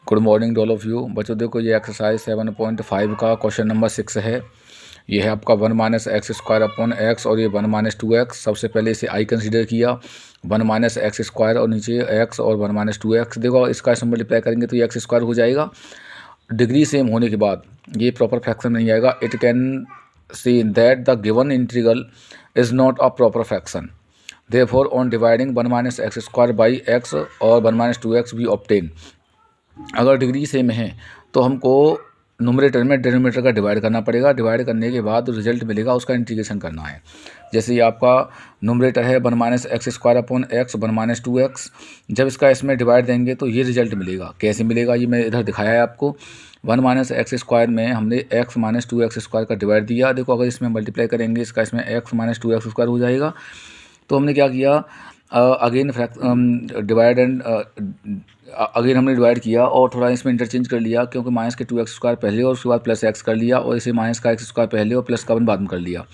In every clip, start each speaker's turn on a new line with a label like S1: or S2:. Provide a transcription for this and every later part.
S1: Good morning to all of you. बच्चों देखो ये एक्सरसाइज 7.5 का क्वेश्चन नंबर 6 है। ये है आपका 1 minus x square upon x और ये 1 माइनस 2x। सबसे पहले इसे आई कंसीडर किया, 1 माइनस एक्स स्क्वायर और नीचे x और 1 माइनस 2x। देखो इसका इसमें मल्टीप्लाई करेंगे तो ये एक्स स्क्वायर हो जाएगा। डिग्री सेम होने के बाद ये प्रॉपर फ्रैक्शन नहीं आएगा। It can see that the given integral is not a proper fraction, therefore on dividing 1 minus x square by x और 1 माइनस 2x वी ऑब्टेन। अगर डिग्री सेम है तो हमको न्यूमरेटर में डिनोमिनेटर का डिवाइड करना पड़ेगा। डिवाइड करने के बाद रिजल्ट मिलेगा, उसका इंटीग्रेशन करना है। जैसे ये आपका न्यूमरेटर है 1 minus x square upon x 1 minus 2x। जब इसका इसमें डिवाइड देंगे तो ये रिजल्ट मिलेगा। कैसे मिलेगा ये मैं इधर दिखाया है आपको। 1 माइनस एक्स स्क्वायर में हमने x माइनस 2x स्क्वायर का डिवाइड दिया। देखो अगर इसमें मल्टीप्लाई करेंगे इसका इसमें x माइनस 2x स्क्वायर हो जाएगा। तो हमने क्या किया, अगेन डिवाइड एंड अगेन हमने डिवाइड किया और थोड़ा इसमें इंटरचेंज कर लिया, क्योंकि माइनस के 2x स्क्वायर पहले और उसके बाद प्लस x कर लिया और इसे माइनस का x स्क्वायर पहले और प्लस का 1 बाद में कर लिया।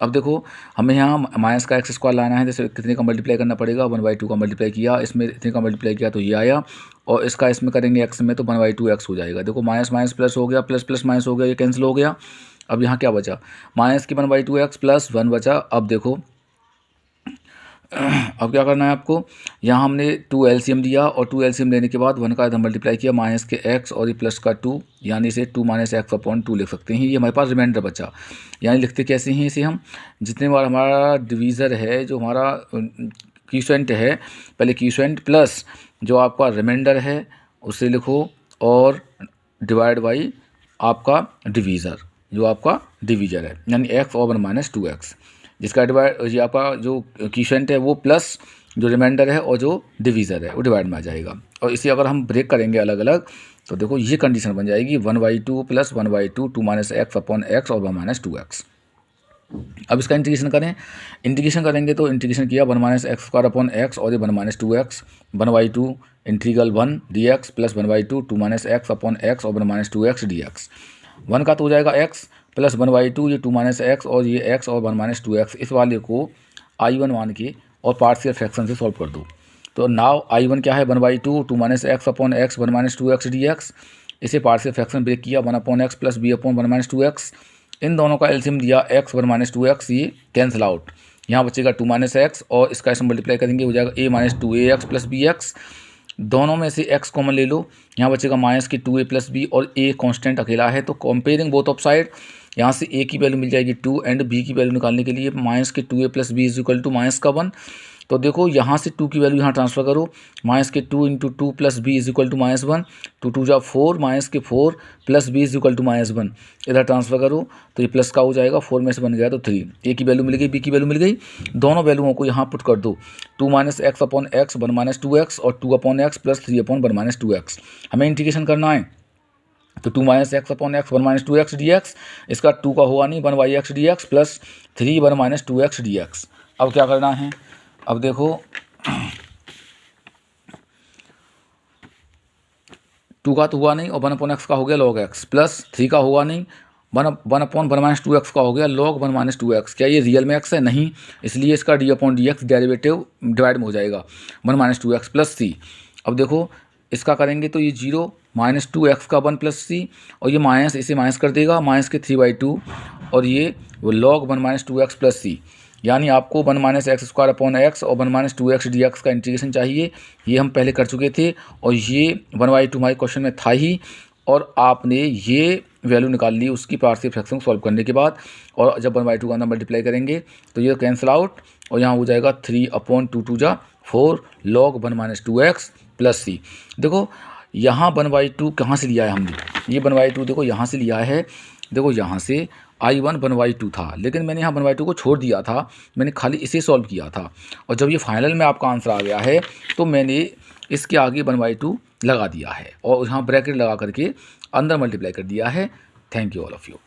S1: अब देखो हमें यहाँ माइनस का x स्क्वायर लाना है, जैसे कितने का मल्टीप्लाई करना पड़ेगा, 1/2 का मल्टीप्लाई किया, इसमें इतने का मल्टीप्लाई किया तो ये आया और इसका इसमें करेंगे x में तो 1/2x हो जाएगा। देखो माइनस माइनस प्लस हो गया, प्लस प्लस माइनस हो गया, ये कैंसिल हो गया। अब यहाँ क्या बचा, माइनस की 1/2x प्लस 1 बचा। अब देखो अब क्या करना है आपको, यहाँ हमने 2 एलसीएम दिया और 2 एलसीएम लेने के बाद 1 का इधर मल्टीप्लाई किया माइनस के x और ये प्लस का 2, यानी इसे 2 माइनस एक्स अपॉन 2 लिख सकते हैं। ये हमारे पास रिमाइंडर बचा। यानी लिखते कैसे हैं इसे हम, जितने बार हमारा डिवीज़र है, जो हमारा क्यूसेंट है, पहले क्यूसेंट प्लस जो आपका रिमाइंडर है उसे लिखो और डिवाइड बाई आपका डिवीज़र, जो आपका डिवीज़र है, यानी x और 1 माइनस 2x। जिसका डिवाइड ये आपका जो क्यूसेंट है वो प्लस जो रिमाइंडर है और जो डिवीज़र है वो डिवाइड में आ जाएगा। और इसे अगर हम ब्रेक करेंगे अलग अलग तो देखो ये कंडीशन बन जाएगी 1/2 plus 1/2 2 minus x upon x और 1 माइनस 2x। अब इसका इंटीग्रेशन करें, इंटीग्रेशन करेंगे तो इंटीग्रेशन किया 1 minus x square upon x और ये 1 minus 2x 1/2 integral 1 dx plus 1/2 2 minus x upon x और 1 माइनस 2x dx। 1 का तो हो जाएगा x प्लस 1/2 ये 2 माइनस एक्स और ये x और 1 माइनस 2x। इस वाले को I1 मान के और पार्शियल फ्रैक्शन से सॉल्व कर दो। तो नाउ I1 क्या है 1/2 2 minus x upon x 1 minus 2x dx। इसे पार्शियल फ्रैक्शन ब्रेक किया 1 upon x plus b upon 1 minus 2x। इन दोनों का एलसीएम दिया x 1 माइनस 2x, ये कैंसिल आउट। यहाँ बचेगा 2 माइनस एक्स और इसका इसमें मल्टीप्लाई करेंगे हो जाएगा a minus 2ax plus bx। दोनों में से x कॉमन ले लो, यहाँ बचेगा माइनस की 2a प्लस b और a कांस्टेंट अकेला है। तो कंपेयरिंग बोथ ऑफ साइड, यहाँ से a की वैल्यू मिल जाएगी 2 एंड b की वैल्यू निकालने के लिए माइनस के 2a plus b is equal to minus का 1। तो देखो यहाँ से 2 की वैल्यू यहाँ ट्रांसफर करो, माइनस के 2 into 2 plus B is equal to minus 1, 2 2 जा 4 माइनस के 4 plus B is equal to minus 1। इधर ट्रांसफर करो तो ये प्लस का हो जाएगा, 4 में से बन गया तो 3। ए की वैल्यू मिल गई, बी की वैल्यू मिल गई, दोनों वैल्यूओं को यहाँ पुट कर दो। 2 minus x upon x 1 minus 2x और 2 upon x plus 3 upon 1 minus 2x। हमें इंटीग्रेशन करना है तो 2 minus x upon x 1 minus 2x dx। इसका 2 का हुआ नहीं 1/x dx plus 3 1 minus 2x dx। अब क्या करना है, अब देखो 2 का तो हुआ नहीं और 1 अपॉन एक्स का हो गया log x प्लस 3 का हुआ नहीं 1 अपॉन 1 माइनस 2x का हो गया log 1 माइनस 2x। क्या ये रियल में x है? नहीं, इसलिए इसका d upon dx derivative divide में हो जाएगा 1 माइनस 2x प्लस c। अब देखो इसका करेंगे तो ये 0 माइनस 2x का 1 प्लस c और ये माइनस इसे माइनस कर देगा माइनस के 3/2 और ये वो log 1 minus 2x plus c। यानी आपको 1 minus x square upon x और 1 माइनस 2x dx का इंटीग्रेशन चाहिए। ये हम पहले कर चुके थे और ये 1/2 हमारे क्वेश्चन में था ही, और आपने ये वैल्यू निकाल ली उसकी पार्शियल फ्रैक्शन सॉल्व करने के बाद। और जब 1/2 का अंदर मल्टीप्लाई करेंगे तो ये कैंसिल आउट और यहाँ हो जाएगा 3 अपॉन 2 2 जा 4 log 1 minus 2x plus c। देखो यहाँ 1/2 कहाँ से लिया है हमने, ये 1/2 देखो यहाँ से लिया है। देखो यहाँ से I1 1/2 था, लेकिन मैंने यहाँ 1/2 को छोड़ दिया था, मैंने खाली इसे सॉल्व किया था। और जब ये फाइनल में आपका आंसर आ गया है तो मैंने इसके आगे 1/2 लगा दिया है और यहाँ ब्रैकेट लगा करके अंदर मल्टीप्लाई कर दिया है। Thank you all of you.